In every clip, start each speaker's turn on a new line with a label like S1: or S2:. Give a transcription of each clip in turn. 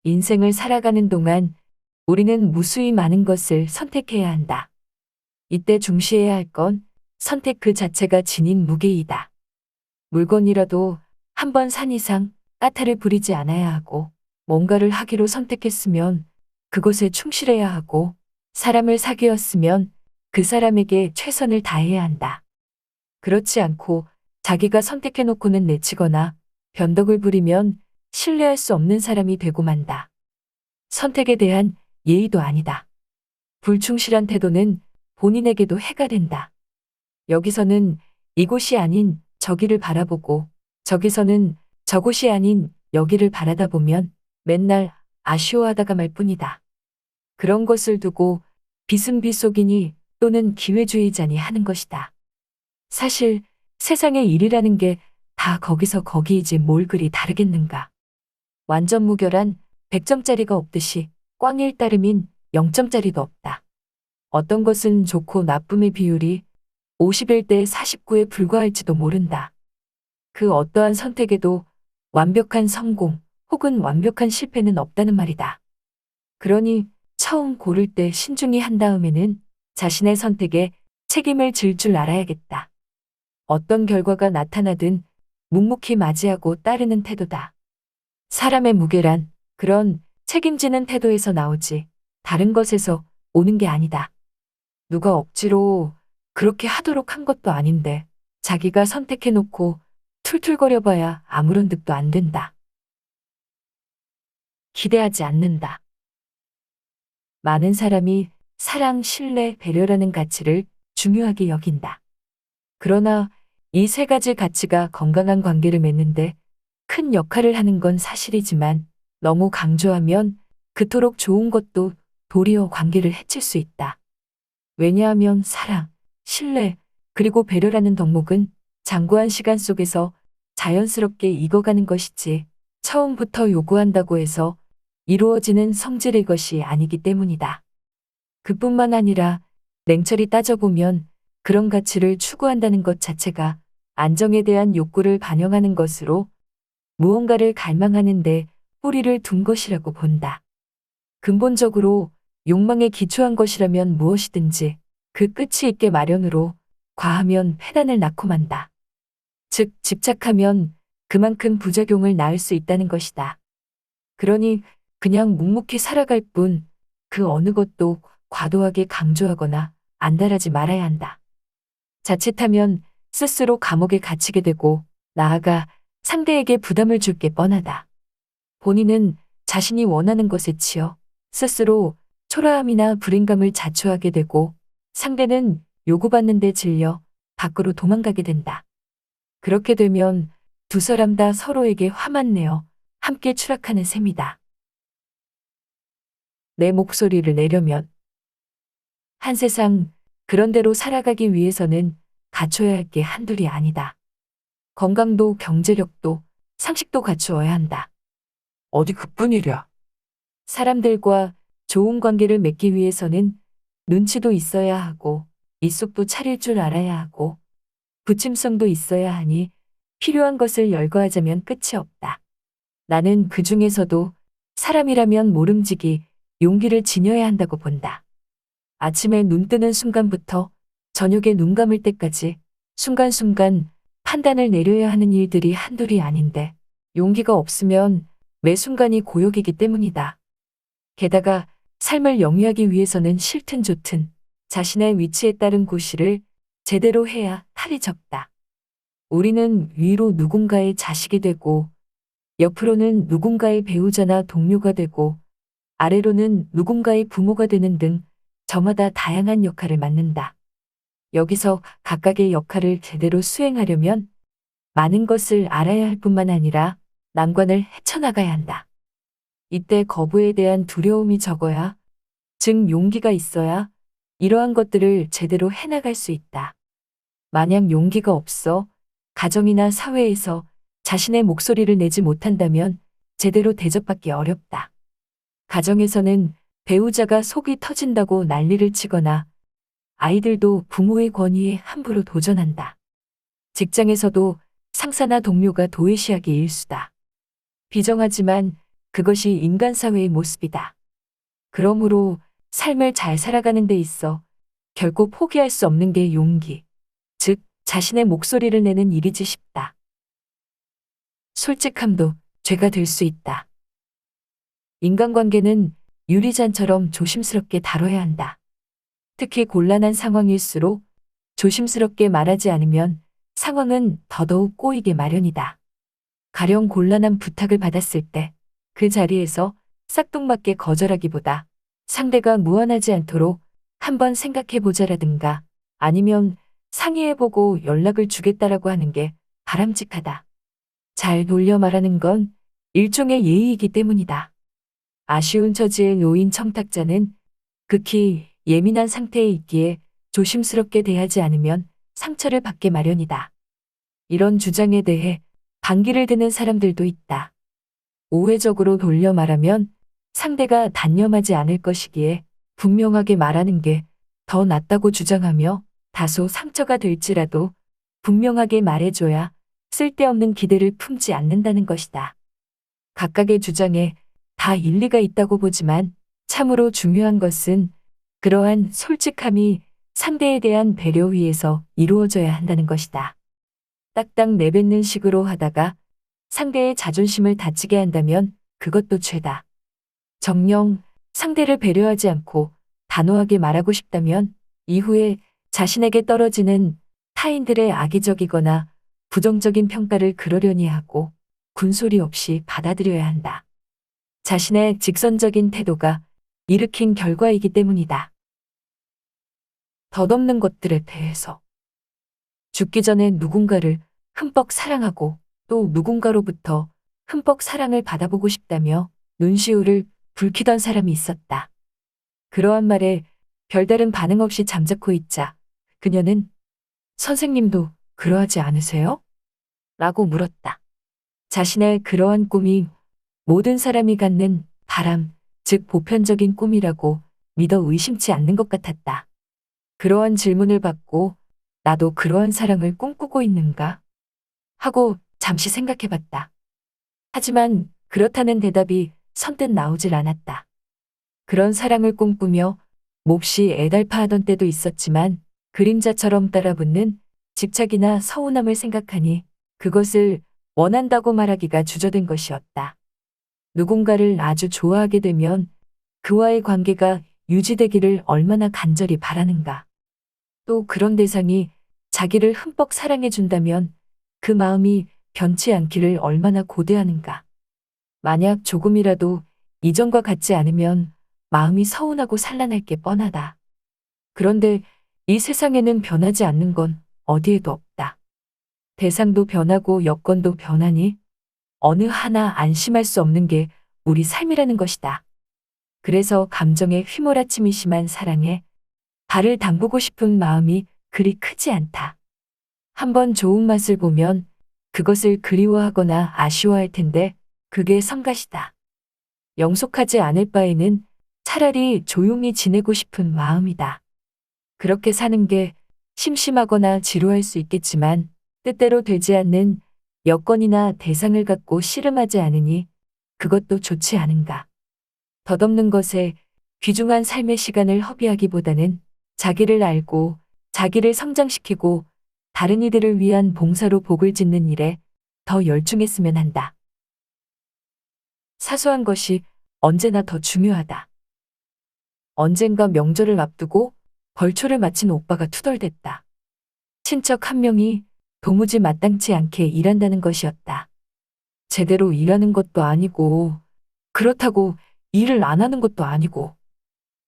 S1: 인생을 살아가는 동안 우리는 무수히 많은 것을 선택해야 한다. 이때 중시해야 할 건 선택 그 자체가 지닌 무게이다. 물건이라도 한 번 산 이상 까탈을 부리지 않아야 하고, 뭔가를 하기로 선택했으면 그것에 충실해야 하고, 사람을 사귀었으면 그 사람에게 최선을 다해야 한다. 그렇지 않고 자기가 선택해놓고는 내치거나 변덕을 부리면 신뢰할 수 없는 사람이 되고 만다. 선택에 대한 예의도 아니다. 불충실한 태도는 본인에게도 해가 된다. 여기서는 이곳이 아닌 저기를 바라보고, 저기서는 저곳이 아닌 여기를 바라다 보면 맨날 아쉬워하다가 말 뿐이다. 그런 것을 두고 비승비속이니 또는 기회주의자니 하는 것이다. 사실 세상의 일이라는 게 다 거기서 거기이지 뭘 그리 다르겠는가. 완전 무결한 100점짜리가 없듯이 꽝일 따름인 0점짜리도 없다. 어떤 것은 좋고 나쁨의 비율이 51대 49에 불과할지도 모른다. 그 어떠한 선택에도 완벽한 성공 혹은 완벽한 실패는 없다는 말이다. 그러니 처음 고를 때 신중히 한 다음에는 자신의 선택에 책임을 질 줄 알아야겠다. 어떤 결과가 나타나든 묵묵히 맞이하고 따르는 태도다. 사람의 무게란 그런 책임지는 태도에서 나오지 다른 것에서 오는 게 아니다. 누가 억지로 그렇게 하도록 한 것도 아닌데 자기가 선택해놓고 툴툴거려봐야 아무런 득도 안 된다. 기대하지 않는다. 많은 사람이 사랑, 신뢰, 배려라는 가치를 중요하게 여긴다. 그러나 이 세 가지 가치가 건강한 관계를 맺는데 큰 역할을 하는 건 사실이지만, 너무 강조하면 그토록 좋은 것도 도리어 관계를 해칠 수 있다. 왜냐하면 사랑, 신뢰, 그리고 배려라는 덕목은 장구한 시간 속에서 자연스럽게 익어가는 것이지 처음부터 요구한다고 해서 이루어지는 성질의 것이 아니기 때문이다. 그뿐만 아니라 냉철히 따져보면 그런 가치를 추구한다는 것 자체가 안정에 대한 욕구를 반영하는 것으로 무언가를 갈망하는데 뿌리를 둔 것이라고 본다. 근본적으로 욕망에 기초한 것이라면 무엇이든지 그 끝이 있게 마련으로 과하면 폐단을 낳고 만다. 즉, 집착하면 그만큼 부작용을 낳을 수 있다는 것이다. 그러니 그냥 묵묵히 살아갈 뿐 그 어느 것도 과도하게 강조하거나 안달하지 말아야 한다. 자칫하면 스스로 감옥에 갇히게 되고 나아가 상대에게 부담을 줄 게 뻔하다. 본인은 자신이 원하는 것에 치여 스스로 초라함이나 불행감을 자초하게 되고 상대는 요구받는 데 질려 밖으로 도망가게 된다. 그렇게 되면 두 사람 다 서로에게 화만 내어 함께 추락하는 셈이다. 내 목소리를 내려면 한 세상 그런 대로 살아가기 위해서는 갖춰야 할 게 한둘이 아니다. 건강도 경제력도 상식도 갖추어야 한다. 어디 그뿐이랴. 사람들과 좋은 관계를 맺기 위해서는 눈치도 있어야 하고 입속도 차릴 줄 알아야 하고 부침성도 있어야 하니 필요한 것을 열거하자면 끝이 없다. 나는 그 중에서도 사람이라면 모름지기 용기를 지녀야 한다고 본다. 아침에 눈 뜨는 순간부터 저녁에 눈 감을 때까지 순간순간 판단을 내려야 하는 일들이 한둘이 아닌데 용기가 없으면 매 순간이 고역이기 때문이다. 게다가 삶을 영위하기 위해서는 싫든 좋든 자신의 위치에 따른 고시를 제대로 해야 탈이 적다. 우리는 위로 누군가의 자식이 되고 옆으로는 누군가의 배우자나 동료가 되고 아래로는 누군가의 부모가 되는 등 저마다 다양한 역할을 맡는다. 여기서 각각의 역할을 제대로 수행하려면 많은 것을 알아야 할 뿐만 아니라 난관을 헤쳐나가야 한다. 이때 거부에 대한 두려움이 적어야, 즉 용기가 있어야 이러한 것들을 제대로 해나갈 수 있다. 만약 용기가 없어 가정이나 사회에서 자신의 목소리를 내지 못한다면 제대로 대접받기 어렵다. 가정에서는 배우자가 속이 터진다고 난리를 치거나 아이들도 부모의 권위에 함부로 도전한다. 직장에서도 상사나 동료가 도외시하기 일수다. 비정하지만 그것이 인간 사회의 모습이다. 그러므로 삶을 잘 살아가는 데 있어 결코 포기할 수 없는 게 용기, 즉 자신의 목소리를 내는 일이지 싶다. 솔직함도 죄가 될 수 있다. 인간관계는 유리잔처럼 조심스럽게 다뤄야 한다. 특히 곤란한 상황일수록 조심스럽게 말하지 않으면 상황은 더더욱 꼬이게 마련이다. 가령 곤란한 부탁을 받았을 때 그 자리에서 싹둑맞게 거절하기보다 상대가 무안하지 않도록 한번 생각해보자라든가 아니면 상의해보고 연락을 주겠다라고 하는 게 바람직하다. 잘 돌려 말하는 건 일종의 예의이기 때문이다. 아쉬운 처지에 놓인 청탁자는 극히 예민한 상태에 있기에 조심스럽게 대하지 않으면 상처를 받게 마련이다. 이런 주장에 대해 반기를 드는 사람들도 있다. 우회적으로 돌려 말하면 상대가 단념하지 않을 것이기에 분명하게 말하는 게 더 낫다고 주장하며 다소 상처가 될지라도 분명하게 말해줘야 쓸데없는 기대를 품지 않는다는 것이다. 각각의 주장에 다 일리가 있다고 보지만 참으로 중요한 것은 그러한 솔직함이 상대에 대한 배려 위에서 이루어져야 한다는 것이다. 딱딱 내뱉는 식으로 하다가 상대의 자존심을 다치게 한다면 그것도 죄다. 정녕 상대를 배려하지 않고 단호하게 말하고 싶다면 이후에 자신에게 떨어지는 타인들의 악의적이거나 부정적인 평가를 그러려니 하고 군소리 없이 받아들여야 한다. 자신의 직선적인 태도가 일으킨 결과이기 때문이다. 덧없는 것들에 대해서 죽기 전에 누군가를 흠뻑 사랑하고 또 누군가로부터 흠뻑 사랑을 받아보고 싶다며 눈시울을 붉히던 사람이 있었다. 그러한 말에 별다른 반응 없이 잠자코 있자 그녀는 선생님도 그러하지 않으세요? 라고 물었다. 자신의 그러한 꿈이 모든 사람이 갖는 바람, 즉 보편적인 꿈이라고 믿어 의심치 않는 것 같았다. 그러한 질문을 받고 나도 그러한 사랑을 꿈꾸고 있는가? 하고 잠시 생각해봤다. 하지만 그렇다는 대답이 선뜻 나오질 않았다. 그런 사랑을 꿈꾸며 몹시 애달파하던 때도 있었지만 그림자처럼 따라붙는 집착이나 서운함을 생각하니 그것을 원한다고 말하기가 주저된 것이었다. 누군가를 아주 좋아하게 되면 그와의 관계가 유지되기를 얼마나 간절히 바라는가. 또 그런 대상이 자기를 흠뻑 사랑해준다면 그 마음이 변치 않기를 얼마나 고대하는가. 만약 조금이라도 이전과 같지 않으면 마음이 서운하고 산란할 게 뻔하다. 그런데 이 세상에는 변하지 않는 건 어디에도 없다. 대상도 변하고 여건도 변하니 어느 하나 안심할 수 없는 게 우리 삶이라는 것이다. 그래서 감정에 휘몰아침이 심한 사랑에 발을 담그고 싶은 마음이 그리 크지 않다. 한번 좋은 맛을 보면 그것을 그리워하거나 아쉬워할 텐데 그게 성가시다. 영속하지 않을 바에는 차라리 조용히 지내고 싶은 마음이다. 그렇게 사는 게 심심하거나 지루할 수 있겠지만 뜻대로 되지 않는 여건이나 대상을 갖고 씨름하지 않으니 그것도 좋지 않은가. 덧없는 것에 귀중한 삶의 시간을 허비하기보다는 자기를 알고 자기를 성장시키고 다른 이들을 위한 봉사로 복을 짓는 일에 더 열중했으면 한다. 사소한 것이 언제나 더 중요하다. 언젠가 명절을 앞두고 벌초를 마친 오빠가 투덜댔다. 친척 한 명이 도무지 마땅치 않게 일한다는 것이었다. 제대로 일하는 것도 아니고 그렇다고 일을 안 하는 것도 아니고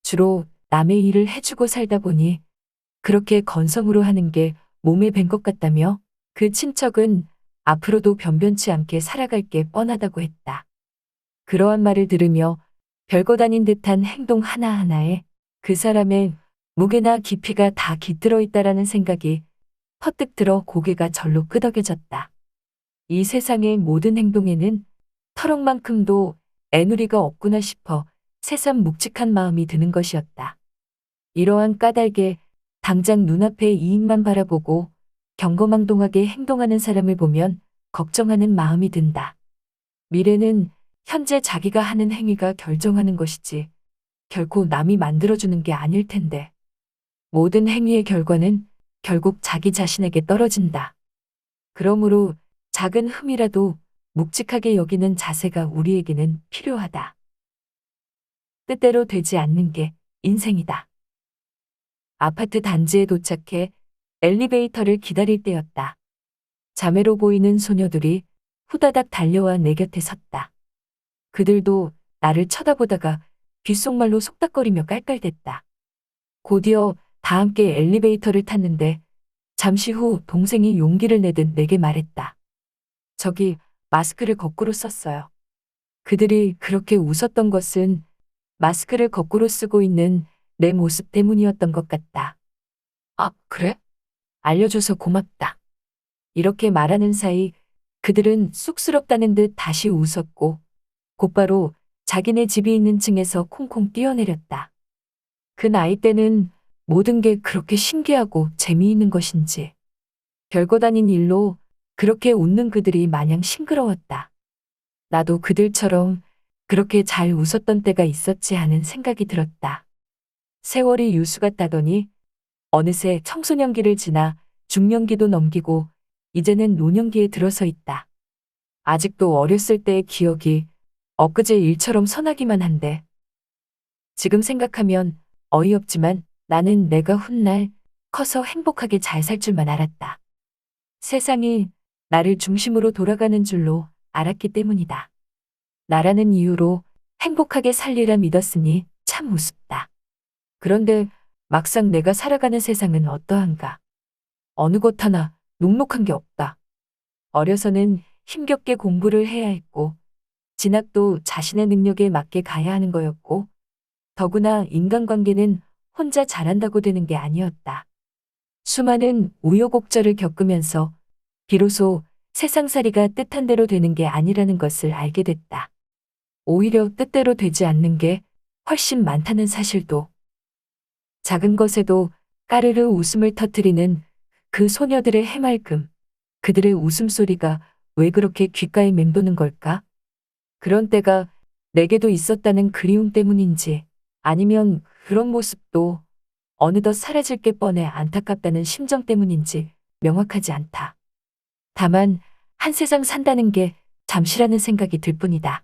S1: 주로 남의 일을 해주고 살다 보니 그렇게 건성으로 하는 게 몸에 밴 것 같다며 그 친척은 앞으로도 변변치 않게 살아갈 게 뻔하다고 했다. 그러한 말을 들으며 별것 아닌 듯한 행동 하나하나에 그 사람의 무게나 깊이가 다 깃들어 있다라는 생각이 퍼뜩 들어 고개가 절로 끄덕여졌다. 이 세상의 모든 행동에는 털억만큼도 애누리가 없구나 싶어 새삼 묵직한 마음이 드는 것이었다. 이러한 까닭에 당장 눈앞의 이익만 바라보고 경거망동하게 행동하는 사람을 보면 걱정하는 마음이 든다. 미래는 현재 자기가 하는 행위가 결정하는 것이지 결코 남이 만들어주는 게 아닐 텐데. 모든 행위의 결과는 결국 자기 자신에게 떨어진다. 그러므로 작은 흠이라도 묵직하게 여기는 자세가 우리에게는 필요하다. 뜻대로 되지 않는 게 인생이다. 아파트 단지에 도착해 엘리베이터를 기다릴 때였다. 자매로 보이는 소녀들이 후다닥 달려와 내 곁에 섰다. 그들도 나를 쳐다보다가 귓속말로 속닥거리며 깔깔댔다. 곧이어 다 함께 엘리베이터를 탔는데 잠시 후 동생이 용기를 내듯 내게 말했다. 저기 마스크를 거꾸로 썼어요. 그들이 그렇게 웃었던 것은 마스크를 거꾸로 쓰고 있는 내 모습 때문이었던 것 같다. 아, 그래? 알려줘서 고맙다. 이렇게 말하는 사이 그들은 쑥스럽다는 듯 다시 웃었고 곧바로 자기네 집이 있는 층에서 콩콩 뛰어내렸다. 그 나이 때는 모든 게 그렇게 신기하고 재미있는 것인지 별것 아닌 일로 그렇게 웃는 그들이 마냥 싱그러웠다. 나도 그들처럼 그렇게 잘 웃었던 때가 있었지 하는 생각이 들었다. 세월이 유수같다더니 어느새 청소년기를 지나 중년기도 넘기고 이제는 노년기에 들어서 있다. 아직도 어렸을 때의 기억이 엊그제 일처럼 선하기만 한데 지금 생각하면 어이없지만 나는 내가 훗날 커서 행복하게 잘 살 줄만 알았다. 세상이 나를 중심으로 돌아가는 줄로 알았기 때문이다. 나라는 이유로 행복하게 살리라 믿었으니 참 우습다. 그런데 막상 내가 살아가는 세상은 어떠한가? 어느 것 하나 녹록한 게 없다. 어려서는 힘겹게 공부를 해야 했고 진학도 자신의 능력에 맞게 가야 하는 거였고 더구나 인간관계는 혼자 잘한다고 되는 게 아니었다. 수많은 우여곡절을 겪으면서 비로소 세상살이가 뜻한 대로 되는 게 아니라는 것을 알게 됐다. 오히려 뜻대로 되지 않는 게 훨씬 많다는 사실도. 작은 것에도 까르르 웃음을 터뜨리는 그 소녀들의 해맑음, 그들의 웃음소리가 왜 그렇게 귓가에 맴도는 걸까? 그런 때가 내게도 있었다는 그리움 때문인지 아니면 그런 모습도 어느덧 사라질 게 뻔해 안타깝다는 심정 때문인지 명확하지 않다. 다만 한 세상 산다는 게 잠시라는 생각이 들 뿐이다.